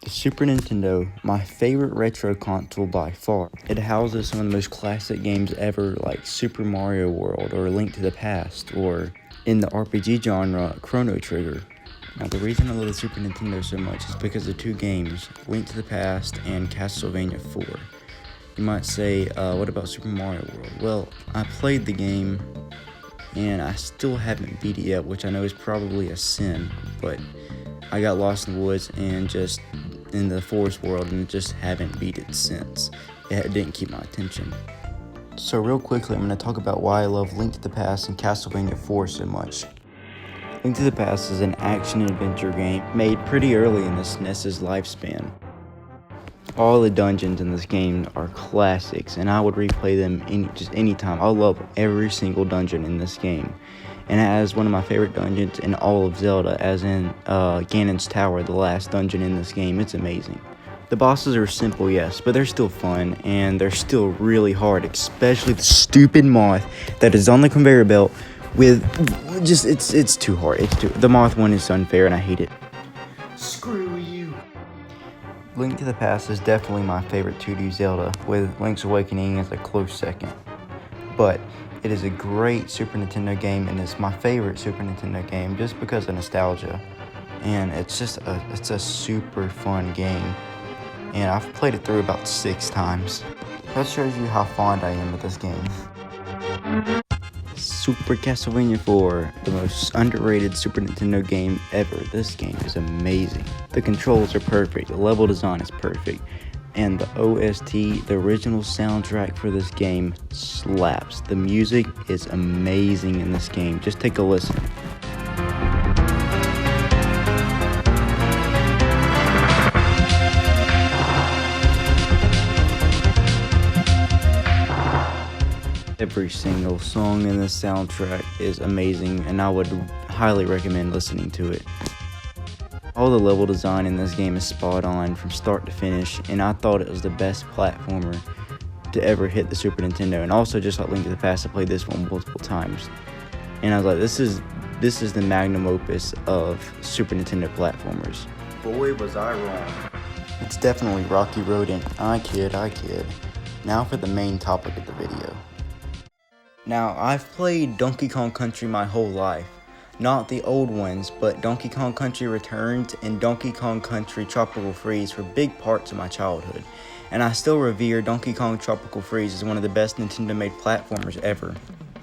The Super Nintendo, my favorite retro console by far. It houses some of the most classic games ever, like Super Mario World or Link to the Past, or in the RPG genre, Chrono Trigger. Now the reason I love the Super Nintendo so much is because of two games, Link to the Past and Castlevania 4. You might say, what about Super Mario World? Well, I played the game and I still haven't beat it yet, which I know is probably a sin, but I got lost in the woods and just in the forest world and just haven't beat it since. It didn't keep my attention. So real quickly, I'm going to talk about why I love Link to the Past and Castlevania 4 so much. Link to the Past is an action-adventure game made pretty early in the SNES's lifespan. All the dungeons in this game are classics, and I would replay them anytime. I love every single dungeon in this game. And it has one of my favorite dungeons in all of Zelda, as in Ganon's Tower, the last dungeon in this game. It's amazing. The bosses are simple, yes, but they're still fun, and they're still really hard, especially the stupid moth that is on the conveyor belt with just, it's too hard. The moth one is unfair, and I hate it. Screw you. Link to the Past is definitely my favorite 2D Zelda, with Link's Awakening as a close second. But it is a great Super Nintendo game, and it's my favorite Super Nintendo game just because of nostalgia. And it's a super fun game. And I've played it through about 6 times. That shows you how fond I am with this game. Super Castlevania 4, the most underrated Super Nintendo game ever. This game is amazing. The controls are perfect, the level design is perfect, and the OST, the original soundtrack for this game, slaps. The music is amazing in this game. Just take a listen. Every single song in this soundtrack is amazing, and I would highly recommend listening to it. All the level design in this game is spot on from start to finish, and I thought it was the best platformer to ever hit the Super Nintendo. And also, just like Link to the Past, I played this one multiple times, and I was like, this is the magnum opus of Super Nintendo platformers. Boy, was I wrong. It's definitely Rocky Rodent. I kid. Now for the main topic of the video. Now, I've played Donkey Kong Country my whole life. Not the old ones, but Donkey Kong Country Returns and Donkey Kong Country Tropical Freeze were big parts of my childhood. And I still revere Donkey Kong Tropical Freeze as one of the best Nintendo-made platformers ever.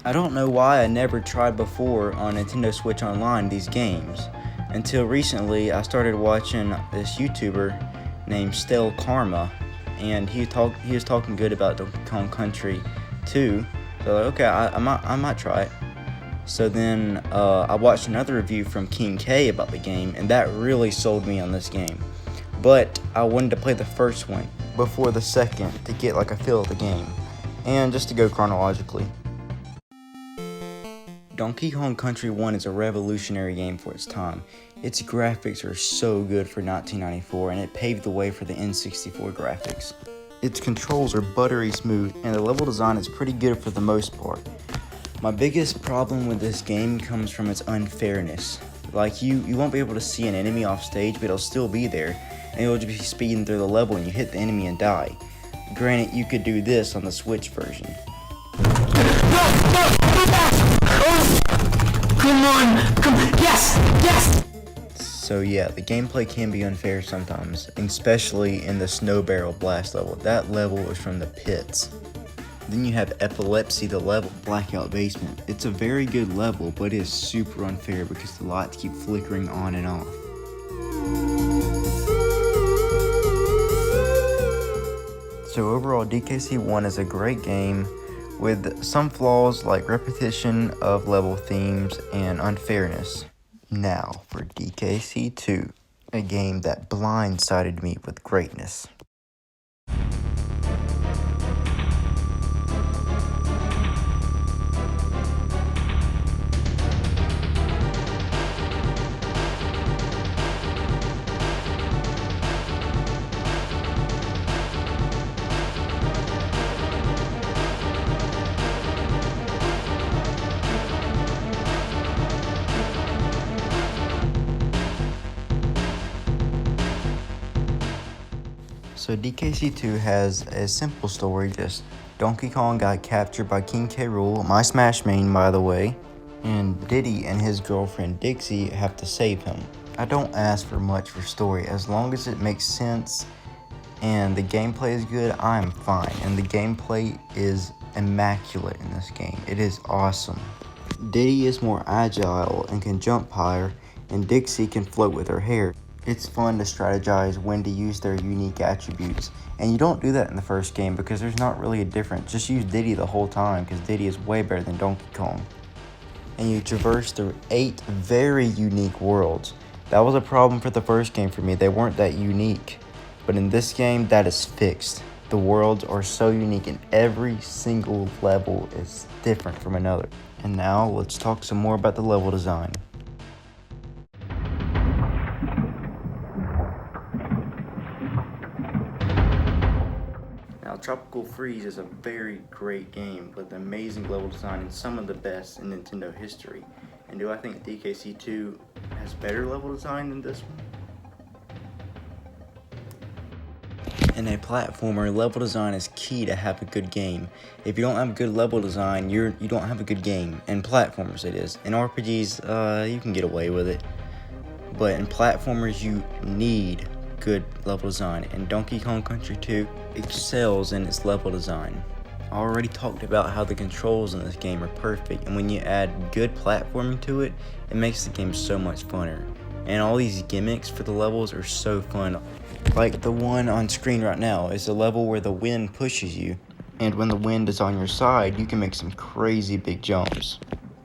I don't know why I never tried before on Nintendo Switch Online these games. Until recently, I started watching this YouTuber named Stale Karma, and he was talking good about Donkey Kong Country 2. So like, okay, I might try it. So then I watched another review from King K about the game, and that really sold me on this game. But I wanted to play the first one before the second to get like a feel of the game, and just to go chronologically. Donkey Kong Country 1 is a revolutionary game for its time. Its graphics are so good for 1994, and it paved the way for the N64 graphics. Its controls are buttery smooth, and the level design is pretty good for the most part. My biggest problem with this game comes from its unfairness. Like, you won't be able to see an enemy off stage, but it'll still be there, and it'll just be speeding through the level, and you hit the enemy and die. Granted, you could do this on the Switch version. Come on, yes! So yeah, the gameplay can be unfair sometimes, especially in the Snow Barrel Blast level. That level is from the pits. Then you have Epilepsy, the level, Blackout Basement. It's a very good level, but it is super unfair because the lights keep flickering on and off. So overall, DKC 1 is a great game with some flaws like repetition of level themes and unfairness. Now for DKC 2, a game that blindsided me with greatness. So DKC 2 has a simple story, just Donkey Kong got captured by King K. Rool, my Smash main by the way, and Diddy and his girlfriend Dixie have to save him. I don't ask for much for story, as long as it makes sense and the gameplay is good, I'm fine. And the gameplay is immaculate in this game. It is awesome. Diddy is more agile and can jump higher, and Dixie can float with her hair. It's fun to strategize when to use their unique attributes, and you don't do that in the first game because there's not really a difference. Just use Diddy the whole time because Diddy is way better than Donkey Kong. And you traverse through 8 very unique worlds. That was a problem for the first game for me. They weren't that unique. But in this game, that is fixed. The worlds are so unique and every single level is different from another. And now let's talk some more about the level design. Now, Tropical Freeze is a very great game with amazing level design and some of the best in Nintendo history. And do I think DKC 2 has better level design than this one? In a platformer, level design is key to have a good game. If you don't have good level design, you don't have a good game. In platformers it is. In RPGs, you can get away with it. But in platformers, you need good level design. And Donkey Kong Country 2 excels in its level design. I already talked about how the controls in this game are perfect, and when you add good platforming to it, it makes the game so much funner. And all these gimmicks for the levels are so fun. Like the one on screen right now is a level where the wind pushes you, and when the wind is on your side, you can make some crazy big jumps.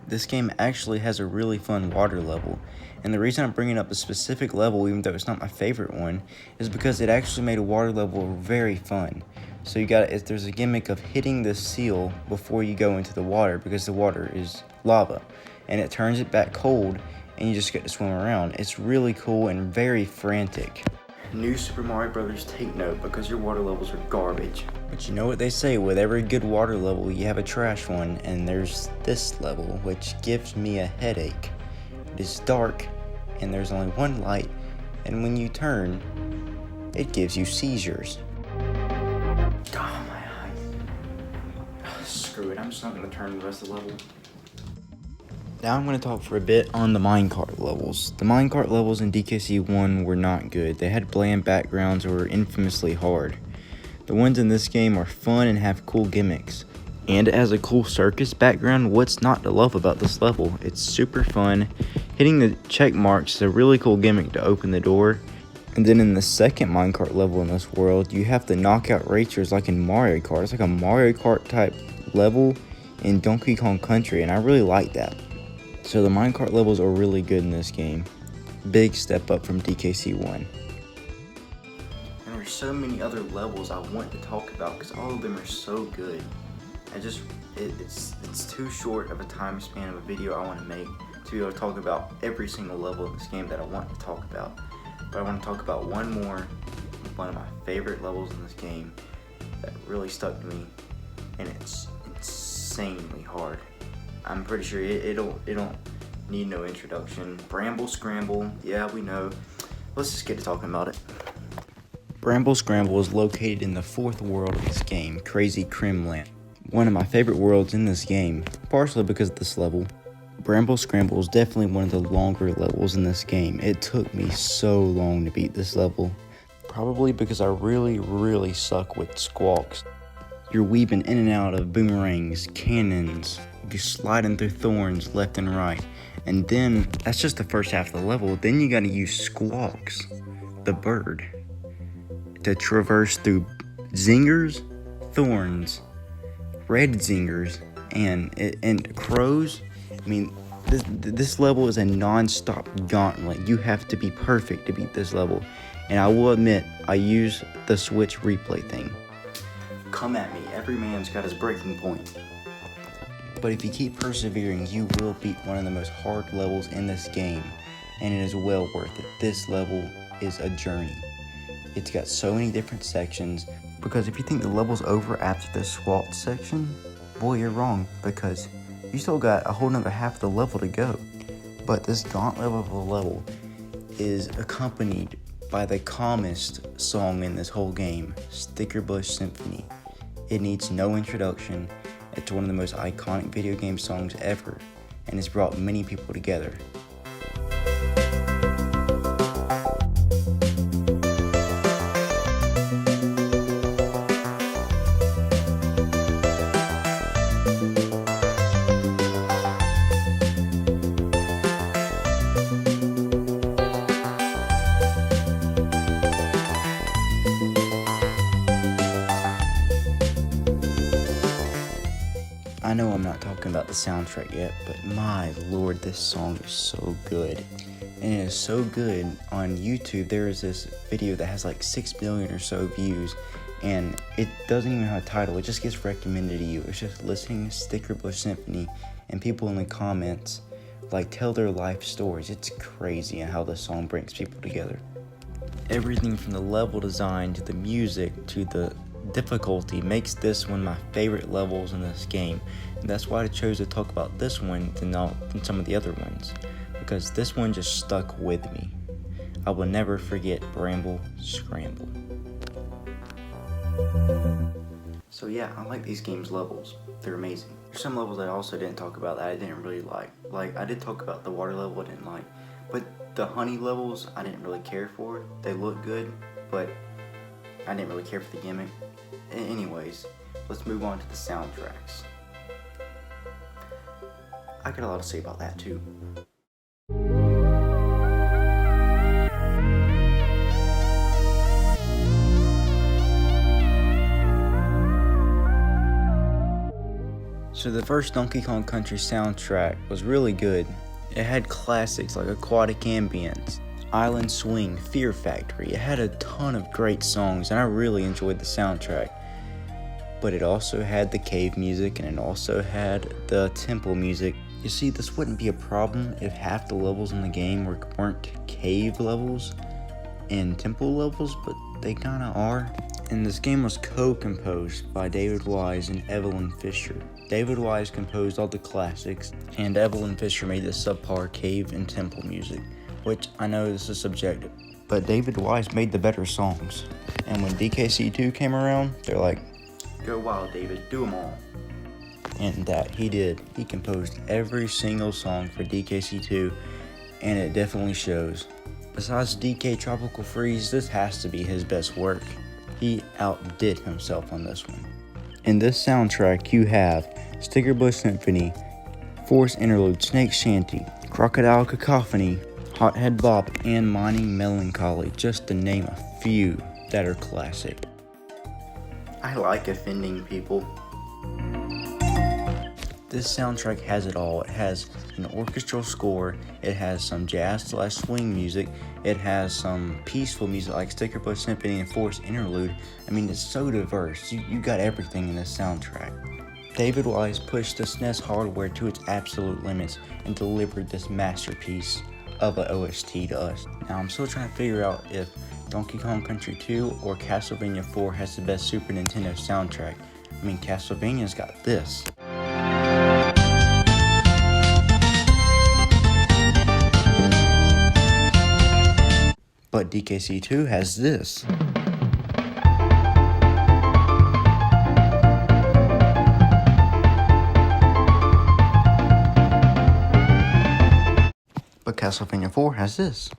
This game actually has a really fun water level, and the reason I'm bringing up a specific level, even though it's not my favorite one, is because it actually made a water level very fun. So there's a gimmick of hitting the seal before you go into the water, because the water is lava, and it turns it back cold, and you just get to swim around. It's really cool and very frantic. New Super Mario Brothers, take note, because your water levels are garbage. But you know what they say, with every good water level, you have a trash one, and there's this level, which gives me a headache. It is dark, and there's only one light, and when you turn, it gives you seizures. Oh, my eyes. Screw it, I'm just not going to turn the rest of the level. Now I'm going to talk for a bit on the minecart levels. The minecart levels in DKC 1 were not good. They had bland backgrounds or were infamously hard. The ones in this game are fun and have cool gimmicks. And it has a cool circus background. What's not to love about this level? It's super fun. Hitting the check marks is a really cool gimmick to open the door. And then in the second minecart level in this world, you have to knock out racers like in Mario Kart. It's like a Mario Kart type level in Donkey Kong Country, and I really like that. So the minecart levels are really good in this game. Big step up from DKC 1. And there's so many other levels I want to talk about because all of them are so good. It's too short of a time span of a video I want to make to be able to talk about every single level of this game that I want to talk about. But I want to talk about one of my favorite levels in this game that really stuck to me, and it's insanely hard. I'm pretty sure it don't need no introduction. Bramble Scramble, yeah, we know. Let's just get to talking about it. Bramble Scramble is located in the 4th world of this game, Crazy Crimland. One of my favorite worlds in this game, partially because of this level. Bramble Scramble is definitely one of the longer levels in this game. It took me so long to beat this level. Probably because I really suck with squawks. You're weaving in and out of boomerangs, cannons, you're sliding through thorns left and right. And then, that's just the first half of the level, then you gotta use Squawks, the bird, to traverse through zingers, thorns, red zingers, and crows. I mean, this level is a non-stop gauntlet. You have to be perfect to beat this level. And I will admit, I use the Switch replay thing. Come at me, every man's got his breaking point. But if you keep persevering, you will beat one of the most hard levels in this game, and it is well worth it. This level is a journey. It's got so many different sections, because if you think the level's over after the SWAT section, boy, you're wrong, because you still got a whole nother half of the level to go. But this gauntlet of a level is accompanied by the calmest song in this whole game, Stickerbush Symphony. It needs no introduction. It's one of the most iconic video game songs ever, and it's brought many people together. I know I'm not talking about the soundtrack yet, but my lord, this song is so good. And it is so good. On YouTube, there is this video that has like 6 million or so views, and it doesn't even have a title, it just gets recommended to you. It's just listening to Stickerbush Symphony, and people in the comments like tell their life stories. It's crazy how this song brings people together. Everything from the level design to the music to the difficulty makes this one of my favorite levels in this game, and that's why I chose to talk about this one than some of the other ones, because this one just stuck with me. I will never forget Bramble Scramble. So yeah, I like these games' levels. They're amazing. There's some levels I also didn't talk about that I didn't really like. Like, I did talk about the water level I didn't like, but the honey levels I didn't really care for. They look good, but I didn't really care for the gimmick. Anyways, let's move on to the soundtracks. I got a lot to say about that too. So the first Donkey Kong Country soundtrack was really good. It had classics like Aquatic Ambience, Island Swing, Fear Factory. It had a ton of great songs, and I really enjoyed the soundtrack. But it also had the cave music, and it also had the temple music. You see, this wouldn't be a problem if half the levels in the game weren't cave levels and temple levels, but they kinda are. And this game was co-composed by David Wise and Evelyn Fisher. David Wise composed all the classics, and Evelyn Fisher made the subpar cave and temple music, which I know this is subjective, but David Wise made the better songs. And when DKC 2 came around, they're like, go wild, David, do them all. And that he did. He composed every single song for DKC 2, and it definitely shows. Besides DK Tropical Freeze, this has to be his best work. He outdid himself on this one. In this soundtrack, you have Stickerbush Symphony, Forest Interlude, Snake Chantey, Crocodile Cacophony, Head Bop, and Mining Melancholy, just to name a few that are classic. I like offending people. This soundtrack has it all. It has an orchestral score, it has some jazz/swing music, it has some peaceful music like Stickerbush Symphony and Forest Interlude. I mean, it's so diverse. You got everything in this soundtrack. David Wise pushed the SNES hardware to its absolute limits and delivered this masterpiece of an OST to us. Now, I'm still trying to figure out if Donkey Kong Country 2 or Castlevania 4 has the best Super Nintendo soundtrack. I mean, Castlevania's got this. But DKC 2 has this. But Castlevania 4 has this.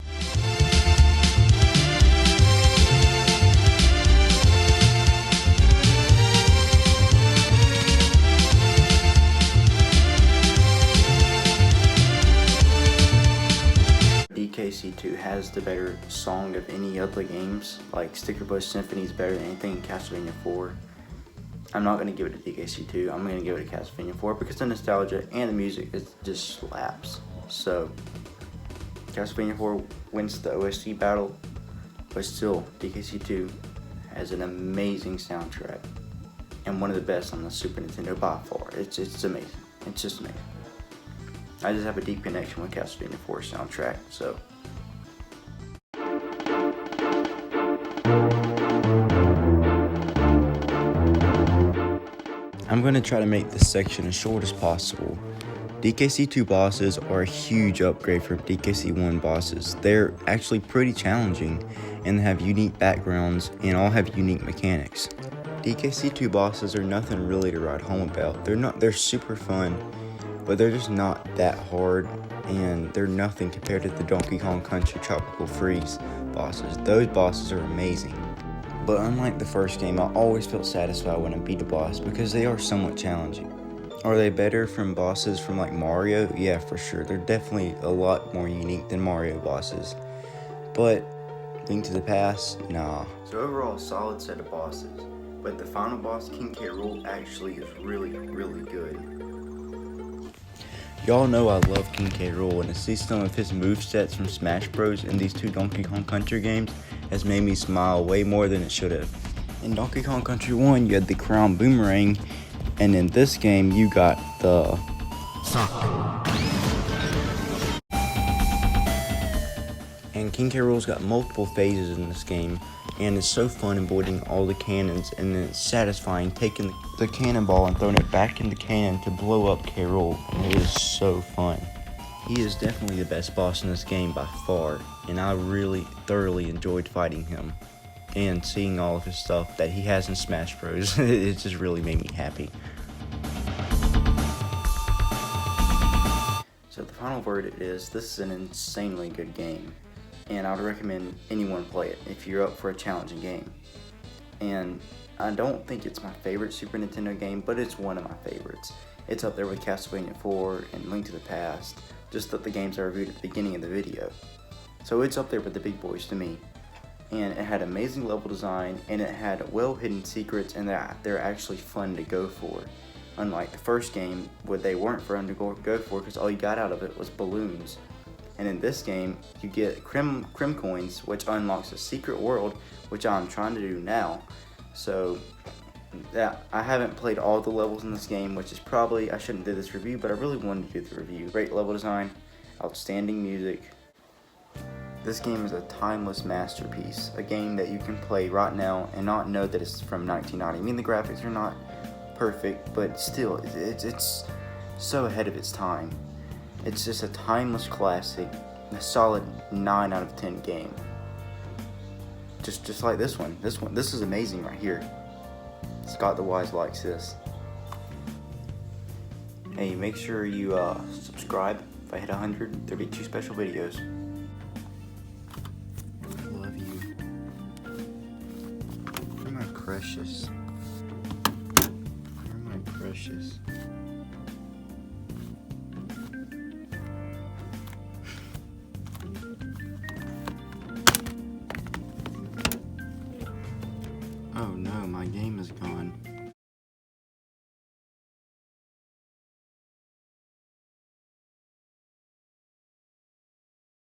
DKC 2 has the better song of any other games. Like Stickerbush Symphony is better than anything in Castlevania 4. I'm not going to give it to DKC 2. I'm going to give it to Castlevania 4 because the nostalgia and the music just slaps. So Castlevania 4 wins the OST battle, but still DKC 2 has an amazing soundtrack and one of the best on the Super Nintendo by far. It's amazing. It's just amazing. I just have a deep connection with Castlevania 4 soundtrack, so. I'm going to try to make this section as short as possible, DKC 2 bosses are a huge upgrade from DKC 1 bosses. They're actually pretty challenging and have unique backgrounds and all have unique mechanics. DKC 2 bosses are nothing really to write home about. They're super fun, but they're just not that hard, and they're nothing compared to the Donkey Kong Country Tropical Freeze bosses. Those bosses are amazing. But unlike the first game, I always felt satisfied when I beat a boss because they are somewhat challenging. Are they better from bosses from like Mario? Yeah, for sure. They're definitely a lot more unique than Mario bosses. But Link to the Past, nah. So overall, solid set of bosses. But the final boss, King K. Rool, actually is really, really good. Y'all know I love King K. Rool, and to see some of his movesets from Smash Bros. In these two Donkey Kong Country games has made me smile way more than it should have. In Donkey Kong Country 1, you had the Crown Boomerang, and in this game, you got the Sock. And King K. Rool's got multiple phases in this game, and it's so fun avoiding all the cannons, and then it's satisfying taking the cannonball and throwing it back in the cannon to blow up K. Rool. It is so fun. He is definitely the best boss in this game by far, and I really thoroughly enjoyed fighting him and seeing all of his stuff that he has in Smash Bros. It just really made me happy. So the final verdict is, this is an insanely good game, and I would recommend anyone play it if you're up for a challenging game. And I don't think it's my favorite Super Nintendo game, but it's one of my favorites. It's up there with Castlevania 4 and Link to the Past, just that the games I reviewed at the beginning of the video. So it's up there with the big boys to me. And it had amazing level design, and it had well hidden secrets, and they're actually fun to go for. Unlike the first game, where they weren't fun to go for because all you got out of it was balloons. And in this game, you get Crim coins, which unlocks a secret world, which I'm trying to do now. So I haven't played all the levels in this game, which is probably, I shouldn't do this review, but I really wanted to do the review. Great level design, outstanding music. This game is a timeless masterpiece, a game that you can play right now and not know that it's from 1990. I mean, the graphics are not perfect, but still, it's so ahead of its time. It's just a timeless classic, a solid 9 out of 10 game. Just like this one. This is amazing right here. Scott the Wise likes this. Hey, make sure you subscribe. If I hit 100, there'll be 2 special videos. Love you. You're my precious. You're my precious. Oh no, my game is gone.